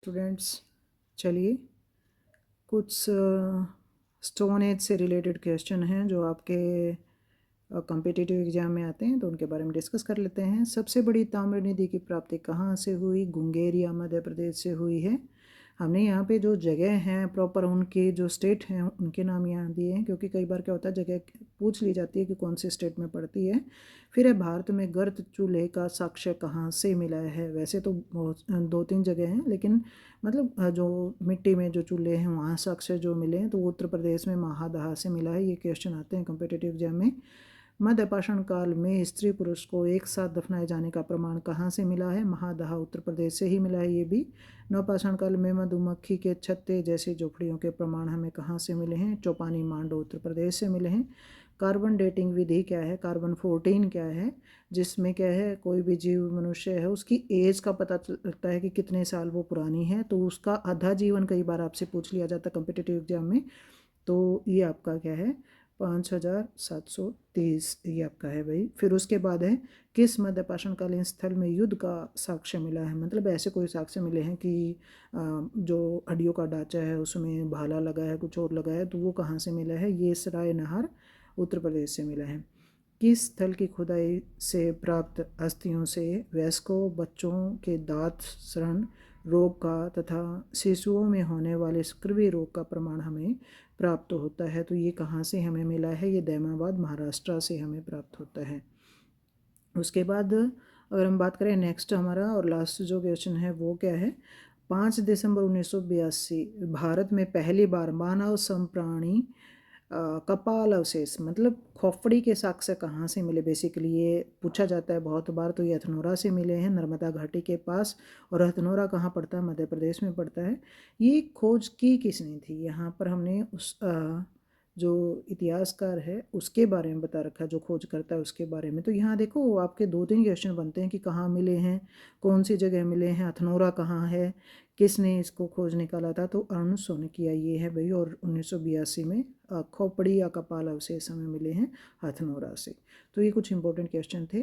Students, चलिए कुछ stone age से रिलेटेड क्वेश्चन हैं जो आपके कॉम्पिटिटिव एग्जाम में आते हैं, तो उनके बारे में डिस्कस कर लेते हैं। सबसे बड़ी ताम्र निधि की प्राप्ति कहाँ से हुई? गुंगेरिया मध्य प्रदेश से हुई है। हमने यहाँ पे जो जगह हैं प्रॉपर उनके जो स्टेट हैं उनके नाम यहाँ दिए हैं, क्योंकि कई बार क्या होता है जगह पूछ ली जाती है कि कौन से स्टेट में पड़ती है। फिर है भारत में गर्त चूल्हे का साक्ष्य कहाँ से मिला है? वैसे तो बहुत 2-3 जगह हैं, लेकिन मतलब जो मिट्टी में जो चूल्हे हैं वहाँ साक्ष्य जो मिले हैं तो वो उत्तर प्रदेश में महादहा से मिला है। ये क्वेश्चन आते हैं कॉम्पिटिटिव एग्जाम में। मध्यपाषाण काल में स्त्री पुरुष को एक साथ दफनाए जाने का प्रमाण कहाँ से मिला है? महादहा उत्तर प्रदेश से ही मिला है ये भी। नवपाषाण काल में मधुमक्खी के छत्ते जैसी झोपड़ियों के प्रमाण हमें कहाँ से मिले हैं? चौपानी मांडो उत्तर प्रदेश से मिले हैं। कार्बन डेटिंग विधि क्या है? कार्बन 14 क्या है? जिसमें क्या है, कोई भी जीव मनुष्य है उसकी एज का पता लगता है कि कितने साल वो पुरानी है, तो उसका आधा जीवन कई बार आपसे पूछ लिया जाता है कॉम्पिटिटिव एग्जाम में। तो ये आपका क्या है, 5730 ये आपका है भाई। फिर उसके बाद है किस मध्यपाषाण कालीन स्थल में युद्ध का साक्ष्य मिला है? मतलब ऐसे कोई साक्ष्य मिले हैं कि जो हड्डियों का ढांचा है उसमें भाला लगा है, कुछ और लगा है, तो वो कहाँ से मिला है? ये सराय नहर उत्तर प्रदेश से मिला है। किस स्थल की खुदाई से प्राप्त अस्थियों से वयस्कों बच्चों के दांत सड़न रोग का तथा शिशुओं में होने वाले स्कृवि रोग का प्रमाण हमें प्राप्त होता है? तो ये कहाँ से हमें मिला है? ये दैमाबाद महाराष्ट्र से हमें प्राप्त होता है। उसके बाद अगर हम बात करें नेक्स्ट हमारा और लास्ट जो क्वेश्चन है वो क्या है, 5 दिसंबर 1982 भारत में पहली बार मानव संप्राणी कपाल अवशेष मतलब खोपड़ी के साक्ष्य कहाँ से मिले? बेसिकली ये पूछा जाता है बहुत बार, तो ये हथनोरा से मिले हैं, नर्मदा घाटी के पास। और हथनोरा कहाँ पड़ता है? मध्य प्रदेश में पड़ता है। ये खोज की किसने थी? यहाँ पर हमने उस जो इतिहासकार है उसके बारे में बता रखा है, जो खोज करता है उसके बारे में। तो यहाँ देखो आपके 2-3 क्वेश्चन बनते हैं कि कहाँ मिले हैं, कौन सी जगह मिले हैं, हथनोरा कहाँ है, किसने इसको खोज निकाला था? तो अरुण सोनकिया ये है भाई। और 1982 में खोपड़ी या कपाल अवशेष हमें मिले हैं हथनोरा से। तो ये कुछ इंपॉर्टेंट क्वेश्चन थे।